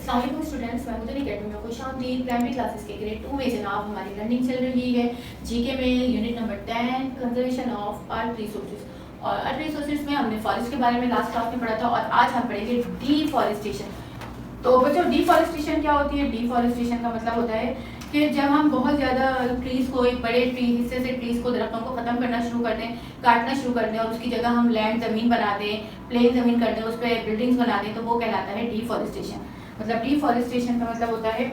अस्सलाम स्टूडेंट्स, मैं मुझे अकेडमी में खुश आमदीद। प्राइमरी क्लासेस के ग्रेड 2 में जनाब हमारी लर्निंग चल रही है जीके में unit number 10 conservation of earth resources. और अर्थ रिसोर्सेज में हमने फॉरेस्ट के बारे में लास्ट क्लास में पढ़ा था और आज हम पढ़ेंगे डिफॉरेस्टेशन। तो बच्चों, डिफॉरेस्टेशन क्या होती है? डिफॉरेस्टेशन का मतलब होता है कि जब हम बहुत ज़्यादा ट्रीज़ को, एक बड़े ट्री हिस्से से ट्रीज़ को, दरख्तों को ख़त्म करना शुरू कर दें, काटना शुरू कर दें और उसकी जगह हम लैंड ज़मीन बना दें, प्लेन ज़मीन कर दें, उस पर बिल्डिंग्स बना दें, तो वो कहलाता है डिफॉरेस्टेशन। मतलब डिफॉरेस्टेशन का मतलब होता है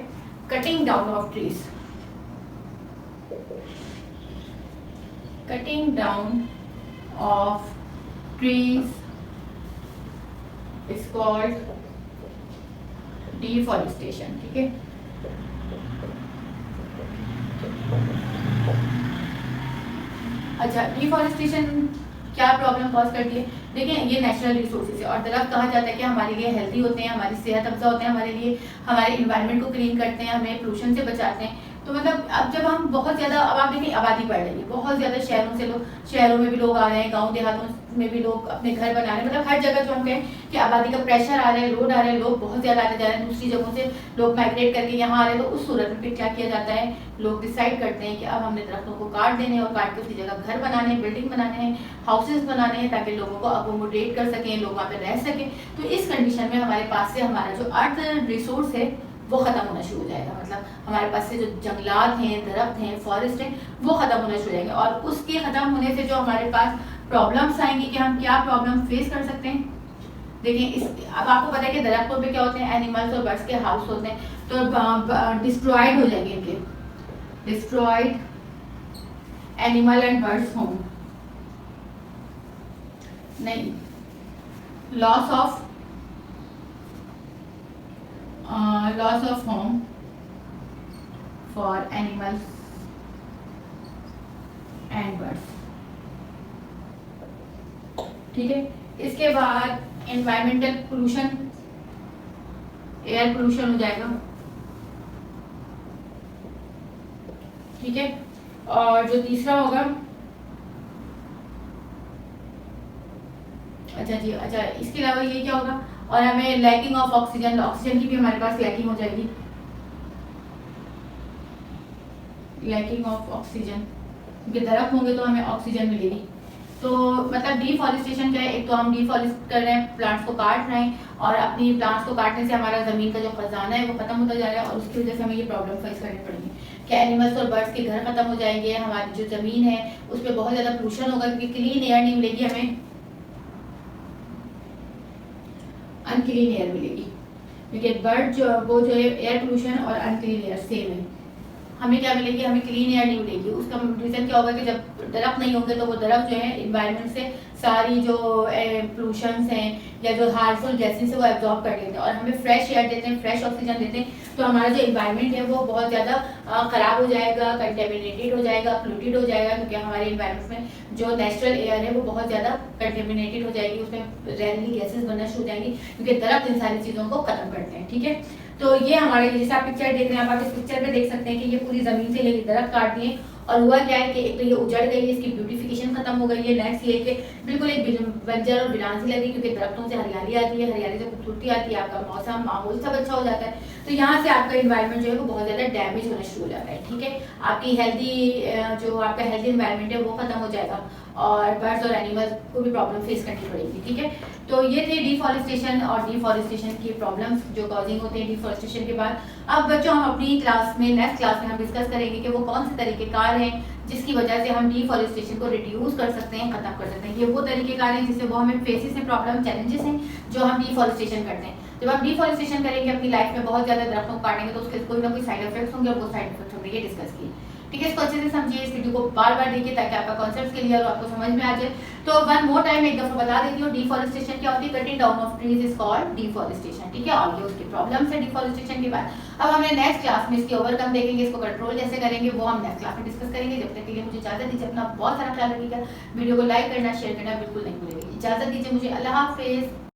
cutting down of trees. Cutting down of trees is called deforestation. ठीक है, अच्छा, डिफॉरेस्टेशन क्या प्रॉब्लम कॉज करती है? देखिए, ये नेचुरल रिसोर्सेज है और दरख्त कहा जाता है कि हमारे लिए हेल्दी होते हैं, हमारी सेहत अफजा होते हैं, हमारे लिए हमारे इन्वायरमेंट को क्लीन करते हैं, हमें पोल्यूशन से बचाते हैं। तो मतलब अब जब हम बहुत ज़्यादा, अब आप देखिए आबादी बढ़ रही है, बहुत ज़्यादा शहरों से लोग, शहरों में भी लोग आ रहे हैं, गाँव देहातों में भी लोग अपने घर बना रहे हैं, मतलब हर जगह जो हम कहें कि आबादी का प्रेशर आ रहा है, लोड आ रहा है, लोग बहुत ज़्यादा आते जा रहे हैं, दूसरी जगहों से लोग माइग्रेट करके यहाँ आ रहे हैं। तो उस सूरत में फिर क्या किया जाता है? लोग डिसाइड करते हैं कि अब हमने दरख्तों को काट देने और काट के उसकी जगह घर बनाने हैं, बिल्डिंग बनाने हैं, हाउसेज बनाने हैं, ताकि लोगों को अकोमोडेट कर सकें, लोग वहाँ पे रह सकें। तो इस कंडीशन में हमारे पास से हमारा जो अर्थ रिसोर्स है वो ख़त्म होना शुरू हो जाएगा। मतलब हमारे पास से जो जंगलात हैं, दरख्त हैं, फॉरेस्ट हैं, वो ख़त्म होना शुरू हो जाएंगे। और उसके ख़त्म होने से जो हमारे पास प्रॉब्लम्स आएंगी कि हम क्या प्रॉब्लम फेस कर सकते हैं। देखिए, इस अब आपको पता है कि दरख्तों पे क्या होते हैं? एनिमल्स और बर्ड्स के हाउस होते हैं, तो डिस्ट्रॉयड हो जाएंगे इनके, destroyed animal and birds home, नहीं, loss of home for animals and birds. ठीक है, इसके बाद एनवायरमेंटल पोल्यूशन, एयर पोल्यूशन हो जाएगा। ठीक है, और जो तीसरा होगा, अच्छा जी, अच्छा, इसके अलावा ये क्या होगा? और हमें लैकिंग ऑफ ऑक्सीजन, ऑक्सीजन की भी हमारे पास लैकिंग हो जाएगी, लैकिंग ऑफ ऑक्सीजन, क्योंकि दरख्त होंगे तो हमें ऑक्सीजन मिलेगी। तो मतलब डिफॉरेस्टेशन क्या है? एक तो हम डिफॉरेस्ट कर रहे हैं, प्लांट्स को काट रहे हैं और अपनी प्लांट्स को काटने से हमारा ज़मीन का जो खजाना है वो ख़त्म होता जा रहा है और उसकी वजह से हमें ये प्रॉब्लम फेस करनी पड़ेगी कि एनिमल्स और बर्ड्स के घर ख़त्म हो जाएंगे, हमारी जो ज़मीन है उस पर बहुत ज़्यादा पोल्यूशन होगा क्योंकि क्लीन एयर नहीं मिलेगी हमें, अनक्लीन एयर मिलेगी। क्योंकि बर्ड जो वो जो है, एयर पोल्यूशन और अनक्लीन एयर सेम है। हमें क्या मिलेगी? हमें क्लीन एयर नहीं मिलेगी। उसका रीज़न क्या होगा कि जब दरख्त नहीं होंगे तो वो दरख्त जो है इन्वायरमेंट से सारी जो पोल्यूशंस हैं या जो हार्मफुल गैसेस है वो एब्जॉर्ब कर लेते हैं और हमें फ्रेश एयर देते हैं, फ्रेश ऑक्सीजन देते हैं। तो हमारा जो इन्वायरमेंट है वो बहुत ज़्यादा ख़राब हो जाएगा, कंटेमिनेटेड हो जाएगा, पोल्यूटेड हो जाएगा, क्योंकि हमारे इन्वायरमेंट में जो नेचुरल एयर है वो बहुत ज़्यादा कंटेमिनेटेड हो जाएगी, उसमें जहरीली गैसेस बनना शुरू हो जाएंगी क्योंकि दरख्त इन सारी चीज़ों को ख़त्म करते हैं। ठीक है, तो ये हमारे, जैसे आप पिक्चर देख रहे हैं, आप इस पिक्चर में देख सकते हैं कि ये पूरी ज़मीन से ये दरख्त काट दिए और हुआ क्या है कि एक तो ये उजड़ गई है, इसकी ब्यूटिफिकेशन खत्म हो गई है। नेक्स्ट ये कि बिल्कुल एक बंजर और वीरान सी लगी, क्योंकि दरख्तों से हरियाली आती है, हरियाली से खूबसूरती आती है, आपका मौसम, माहौल सब अच्छा हो जाता है। तो यहाँ से आपका इन्वायरमेंट जो है वो बहुत ज़्यादा डैमेज होना शुरू हो जाता है। ठीक है, आपकी हेल्दी, जो आपका हेल्दी इन्वायरमेंट है वो खत्म हो जाएगा और बर्ड्स और एनिमल्स को भी प्रॉब्लम फेस करनी पड़ेगी। ठीक है, तो ये थे डिफॉरेस्टेशन और डिफॉरेस्टेशन की प्रॉब्लम्स जो कॉजिंग होते हैं डिफॉरेस्टेशन के बाद। अब बच्चों, हम अपनी क्लास में, नेक्स्ट क्लास में हम डिस्कस करेंगे कि वो कौन से तरीक़ेकार हैं जिसकी वजह से हम डिफॉरेस्टेशन को रिड्यूस कर सकते हैं, ख़त्म कर सकते हैं। ये वो तरीक़ेकार हैं जिससे वो हमें फेसेस हैं, प्रॉब्लम, चैलेंजेस हैं जो हम डिफॉरेस्टेशन करते हैं। जब आप डिफॉरेस्टेशन करेंगे अपनी लाइफ में, बहुत ज़्यादा दरख्तों को काटेंगे तो उसके कोई ना कोई साइड इफेक्ट्स होंगे और वो साइड इफेक्ट हमने ये डिस्कस किए। ठीक है, इसको अच्छे से समझिए, इस वीडियो को बार बार देखिए ताकि आपका कॉन्सेप्ट क्लियर हो, आपको समझ में आ जाए। तो वन मोर टाइम एक दफ़ा बता देती हूँ, डिफॉरेस्टेशन क्या होती है? Cutting down of trees is called deforestation. ठीक है, और ये उसकी प्रॉब्लम्स है डिफॉरेस्टेशन के बाद। अब हमने नेक्स्ट क्लास में इसकी ओवरकम देखेंगे, इसको कंट्रोल कैसे करेंगे वो हम नेक्स्ट क्लास में डिस्कस करेंगे। जब तक के लिए मुझे इजाज़त दीजिए, अपना बहुत सारा ख्याल रखिएगा, वीडियो को लाइक करना, शेयर करना बिल्कुल नहीं भूलिएगा। इजाज़त दीजिए मुझे, अल्लाह हाफिज़।